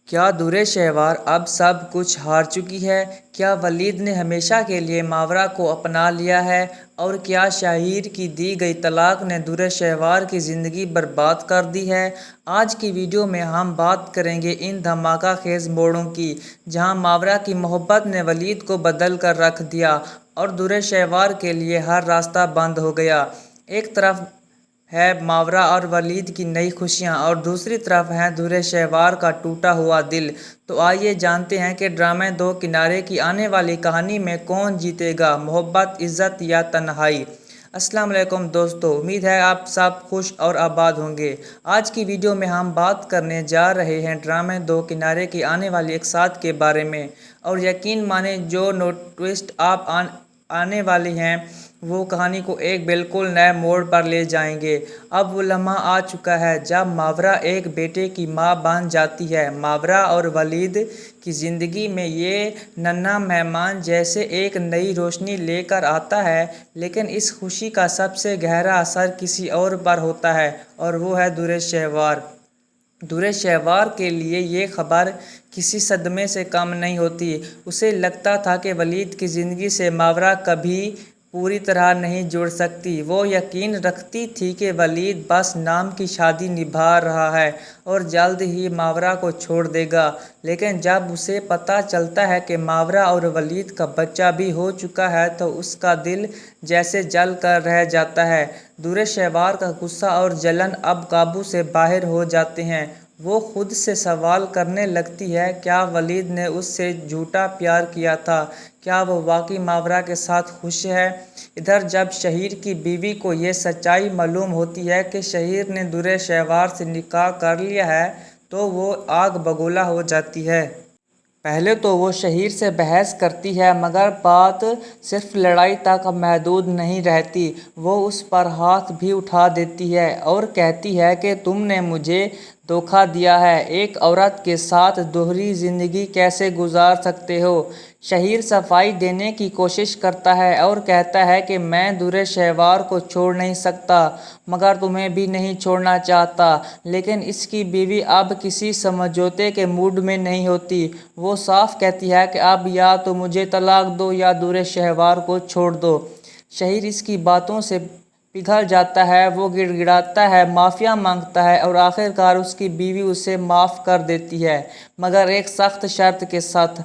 क्या दुर्र शहवार अब सब कुछ हार चुकी है? क्या वलीद ने हमेशा के लिए मावरा को अपना लिया है? और क्या शाहिर की दी गई तलाक ने दुर्र शहवार की ज़िंदगी बर्बाद कर दी है? आज की वीडियो में हम बात करेंगे इन धमाका खेज मोड़ों की, जहां मावरा की मोहब्बत ने वलीद को बदल कर रख दिया और दुर्र शहवार के लिए हर रास्ता बंद हो गया। एक तरफ है मावरा और वलीद की नई खुशियां और दूसरी तरफ है दुर्र शहवार का टूटा हुआ दिल। तो आइए जानते हैं कि ड्रामे दो किनारे की आने वाली कहानी में कौन जीतेगा, मोहब्बत, इज़्ज़त या तन्हाई। अस्सलाम वालेकुम दोस्तों, उम्मीद है आप सब खुश और आबाद होंगे। आज की वीडियो में हम बात करने जा रहे हैं ड्रामे दो किनारे की आने वाली एक साथ के बारे में। और यकीन माने जो ट्विस्ट आप आने वाली हैं वो कहानी को एक बिल्कुल नए मोड़ पर ले जाएंगे। अब वो लम्हा आ चुका है जब मावरा एक बेटे की मां बन जाती है। मावरा और वलीद की ज़िंदगी में ये नन्हा मेहमान जैसे एक नई रोशनी लेकर आता है, लेकिन इस खुशी का सबसे गहरा असर किसी और पर होता है और वो है दुर्र शहवार। दुर्र शहवार के लिए ये खबर किसी सदमे से कम नहीं होती। उसे लगता था कि वलीद की ज़िंदगी से मावरा कभी पूरी तरह नहीं जुड़ सकती। वो यकीन रखती थी कि वलीद बस नाम की शादी निभा रहा है और जल्द ही मावरा को छोड़ देगा। लेकिन जब उसे पता चलता है कि मावरा और वलीद का बच्चा भी हो चुका है तो उसका दिल जैसे जल कर रह जाता है। दुर्र शहवार का गुस्सा और जलन अब काबू से बाहर हो जाते हैं। वो खुद से सवाल करने लगती है, क्या वलीद ने उससे झूठा प्यार किया था? क्या वो वाकई मावरा के साथ खुश है? इधर जब शहीर की बीवी को ये सच्चाई मालूम होती है कि शहीर ने दुर्र शहवार से निकाह कर लिया है तो वो आग बगोला हो जाती है। पहले तो वो शहीर से बहस करती है, मगर बात सिर्फ लड़ाई तक महदूद नहीं रहती। वो उस पर हाथ भी उठा देती है और कहती है कि तुमने मुझे धोखा दिया है। एक औरत के साथ दोहरी ज़िंदगी कैसे गुजार सकते हो? शहीर सफाई देने की कोशिश करता है और कहता है कि मैं दुर्र शहवार को छोड़ नहीं सकता, मगर तुम्हें भी नहीं छोड़ना चाहता। लेकिन इसकी बीवी अब किसी समझौते के मूड में नहीं होती। वो साफ कहती है कि अब या तो मुझे तलाक दो या दुर्र शहवार को छोड़ दो। शहीर इसकी बातों से पिघल जाता है। वो गिड़गिड़ाता है, माफ़िया मांगता है और आखिरकार उसकी बीवी उसे माफ़ कर देती है, मगर एक सख्त शर्त के साथ।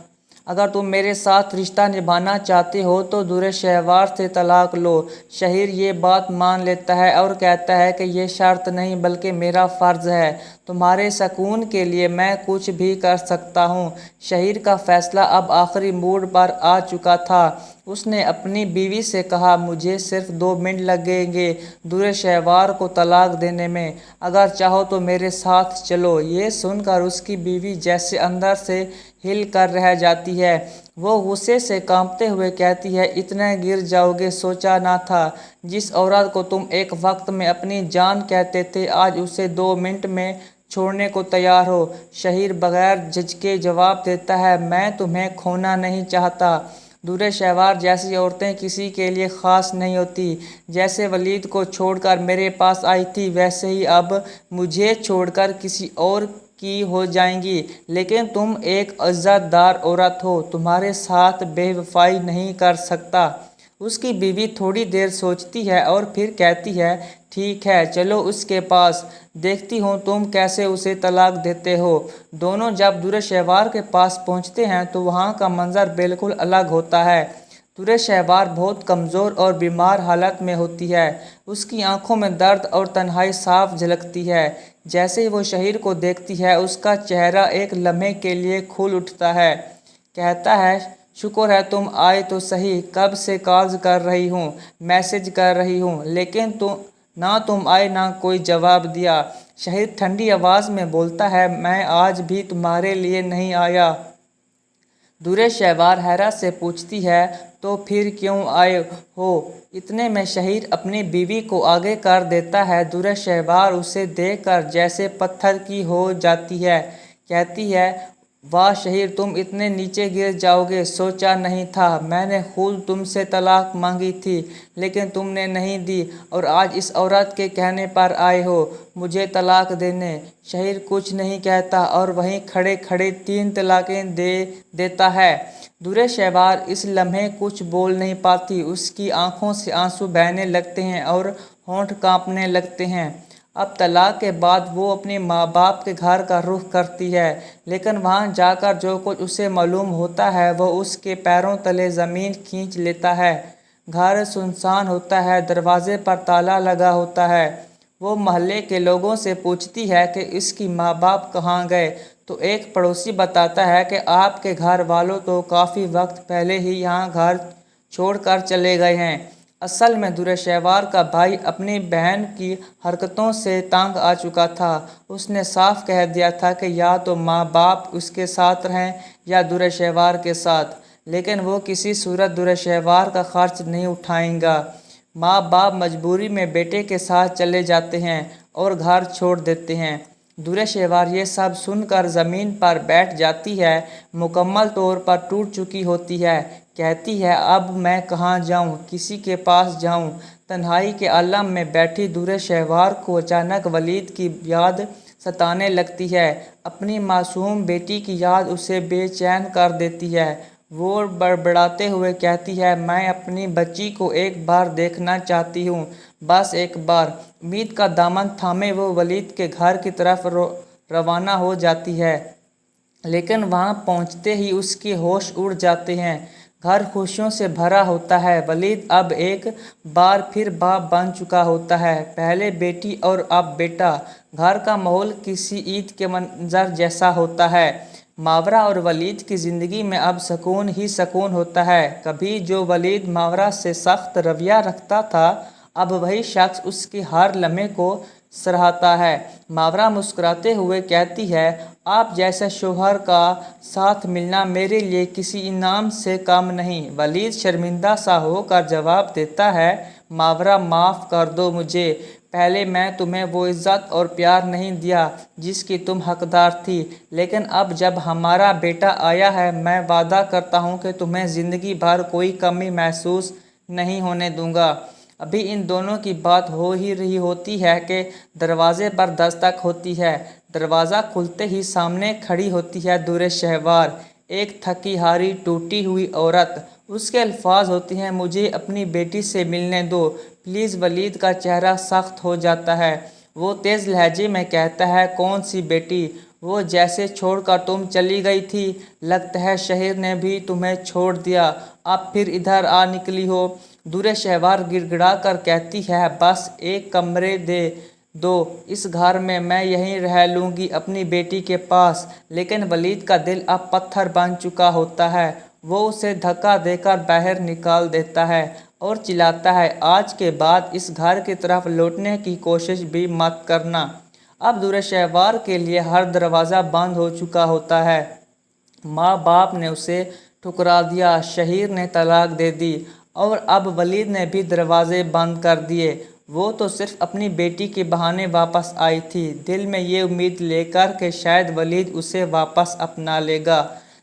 अगर तुम मेरे साथ रिश्ता निभाना चाहते हो तो दुर्र शहवार से तलाक लो। शहीर ये बात मान लेता है और कहता है कि ये शर्त नहीं बल्कि मेरा फ़र्ज़ है। तुम्हारे सुकून के लिए मैं कुछ भी कर सकता हूँ। शहीर का फ़ैसला अब आखिरी मोड़ पर आ चुका था। उसने अपनी बीवी से कहा, मुझे सिर्फ 2 मिनट लगेंगे दुर्र शहवार को तलाक देने में। अगर चाहो तो मेरे साथ चलो। ये सुनकर उसकी बीवी जैसे अंदर से हिल कर रह जाती है। वो गुस्से से कांपते हुए कहती है, इतना गिर जाओगे सोचा ना था। जिस औरत को तुम एक वक्त में अपनी जान कहते थे, आज उसे 2 मिनट में छोड़ने को तैयार हो। शहीर बगैर झिझके जवाब देता है, मैं तुम्हें खोना नहीं चाहता। दुर्र शहवार जैसी औरतें किसी के लिए ख़ास नहीं होती। जैसे वलीद को छोड़कर मेरे पास आई थी, वैसे ही अब मुझे छोड़कर किसी और की हो जाएंगी। लेकिन तुम एक इज़्ज़तदार औरत हो, तुम्हारे साथ बेवफाई नहीं कर सकता। उसकी बीवी थोड़ी देर सोचती है और फिर कहती है, ठीक है चलो उसके पास, देखती हूँ तुम कैसे उसे तलाक देते हो। दोनों जब दुर्र शहवार के पास पहुँचते हैं तो वहाँ का मंजर बिल्कुल अलग होता है। दुर्र शहवार बहुत कमज़ोर और बीमार हालत में होती है। उसकी आंखों में दर्द और तन्हाई साफ झलकती है। जैसे ही वो शहीर को देखती है उसका चेहरा एक लम्हे के लिए खुल उठता है। कहता है, शुक्र है तुम आए तो सही। कब से कॉल्स कर रही हूँ, मैसेज कर रही हूँ, लेकिन तुम आए ना कोई जवाब दिया। शहीर ठंडी आवाज़ में बोलता है, मैं आज भी तुम्हारे लिए नहीं आया। दुर्र शहवार हैरत से पूछती है, तो फिर क्यों आए हो? इतने में शहीर अपनी बीवी को आगे कर देता है। दुर्र शहवार उसे देखकर जैसे पत्थर की हो जाती है। कहती है, वाह शहीर, तुम इतने नीचे गिर जाओगे सोचा नहीं था। मैंने खुद तुमसे तलाक मांगी थी लेकिन तुमने नहीं दी और आज इस औरत के कहने पर आए हो मुझे तलाक देने। शहीर कुछ नहीं कहता और वहीं खड़े खड़े 3 तलाकें दे देता है। दूरे शहवार इस लम्हे कुछ बोल नहीं पाती। उसकी आंखों से आंसू बहने लगते हैं और होंठ कांपने लगते हैं। अब तलाक के बाद वो अपने माँ बाप के घर का रुख करती है, लेकिन वहाँ जाकर जो कुछ उसे मालूम होता है वो उसके पैरों तले ज़मीन खींच लेता है। घर सुनसान होता है, दरवाजे पर ताला लगा होता है। वो मोहल्ले के लोगों से पूछती है कि इसकी माँ बाप कहाँ गए, तो एक पड़ोसी बताता है कि आपके घर वालों तो काफ़ी वक्त पहले ही यहाँ घर छोड़कर चले गए हैं। असल में दूरे शहवार का भाई अपनी बहन की हरकतों से तंग आ चुका था। उसने साफ कह दिया था कि या तो माँ बाप उसके साथ रहें या दूरे शहवार के साथ, लेकिन वो किसी सूरत दूरे शहवार का खर्च नहीं उठाएगा। माँ बाप मजबूरी में बेटे के साथ चले जाते हैं और घर छोड़ देते हैं। दूरे शहवार ये सब सुनकर ज़मीन पर बैठ जाती है, मुकम्मल तौर पर टूट चुकी होती है। कहती है अब मैं कहाँ जाऊँ, किसी के पास जाऊँ। तन्हाई के आलम में बैठी दूरे शहवार को अचानक वलीद की याद सताने लगती है। अपनी मासूम बेटी की याद उसे बेचैन कर देती है। वो बड़बड़ाते हुए कहती है मैं अपनी बच्ची को एक बार देखना चाहती हूँ, बस एक बार। उम्मीद का दामन थामे वो वलीद के घर की तरफ रवाना हो जाती है, लेकिन वहाँ पहुँचते ही उसके होश उड़ जाते हैं। घर खुशियों से भरा होता है। वलीद अब एक बार फिर बाप बन चुका होता है, पहले बेटी और अब बेटा। घर का माहौल किसी ईद के मंजर जैसा होता है। मावरा और वलीद की ज़िंदगी में अब सुकून ही सुकून होता है। कभी जो वलीद मावरा से सख्त रवैया रखता था, अब वही शख्स उसके हर लम्हे को सराहता है। मावरा मुस्कुराते हुए कहती है आप जैसे शौहर का साथ मिलना मेरे लिए किसी इनाम से कम नहीं। वलीद शर्मिंदा सा होकर जवाब देता है मावरा माफ़ कर दो मुझे, पहले मैं तुम्हें वो इज़्ज़त और प्यार नहीं दिया जिसकी तुम हकदार थी, लेकिन अब जब हमारा बेटा आया है मैं वादा करता हूँ कि तुम्हें ज़िंदगी भर कोई कमी महसूस नहीं होने दूंगा। अभी इन दोनों की बात हो ही रही होती है कि दरवाजे पर दस्तक होती है। दरवाज़ा खुलते ही सामने खड़ी होती है दूरे शहवार, एक थकी हारी टूटी हुई औरत। उसके अल्फाज होते हैं मुझे अपनी बेटी से मिलने दो प्लीज़। वलीद का चेहरा सख्त हो जाता है। वो तेज़ लहजे में कहता है कौन सी बेटी, वो जैसे छोड़कर तुम चली गई थी, लगता है शहर ने भी तुम्हें छोड़ दिया, अब फिर इधर आ निकली हो। दूरे शहवार गिड़गिड़ा कर कहती है बस एक कमरे दे दो, इस घर में मैं यहीं रह लूँगी अपनी बेटी के पास। लेकिन वलीद का दिल अब पत्थर बन चुका होता है। वो उसे धक्का देकर बाहर निकाल देता है और चिल्लाता है आज के बाद इस घर की तरफ लौटने की कोशिश भी मत करना। अब दूरे शहवार के लिए हर दरवाज़ा बंद हो चुका होता है। माँ बाप ने उसे ठुकरा दिया, शहीर ने तलाक दे दी और अब वलीद ने भी दरवाजे बंद कर दिए। वो तो सिर्फ अपनी बेटी के बहाने वापस आई थी, दिल में ये उम्मीद लेकर कि शायद वलीद उसे वापस अपना लेगा।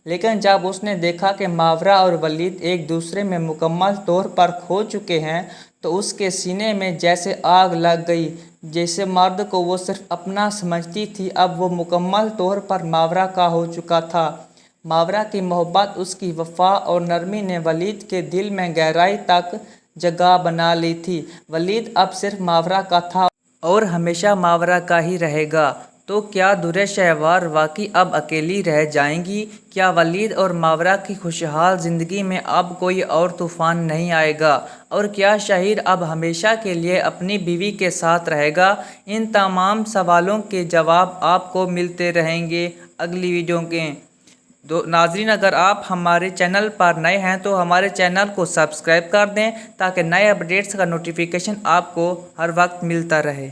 लेकिन जब उसने देखा कि मावरा और वलीद एक दूसरे में मुकम्मल तौर पर खो चुके हैं, तो उसके सीने में जैसे आग लग गई। जैसे मर्द को वो सिर्फ अपना समझती थी, अब वो मुकम्मल तौर पर मावरा का हो चुका था। मावरा की मोहब्बत, उसकी वफा और नरमी ने वलीद के दिल में गहराई तक जगह बना ली थी। वलीद अब सिर्फ मावरा का था और हमेशा मावरा का ही रहेगा। तो क्या दूरे शहवार वाकई अब अकेली रह जाएंगी? क्या वलीद और मावरा की खुशहाल ज़िंदगी में अब कोई और तूफ़ान नहीं आएगा? और क्या शहीर अब हमेशा के लिए अपनी बीवी के साथ रहेगा? इन तमाम सवालों के जवाब आपको मिलते रहेंगे अगली वीडियो के। तो नाज़रीन, अगर आप हमारे चैनल पर नए हैं तो हमारे चैनल को सब्सक्राइब कर दें ताकि नए अपडेट्स का नोटिफिकेशन आपको हर वक्त मिलता रहे।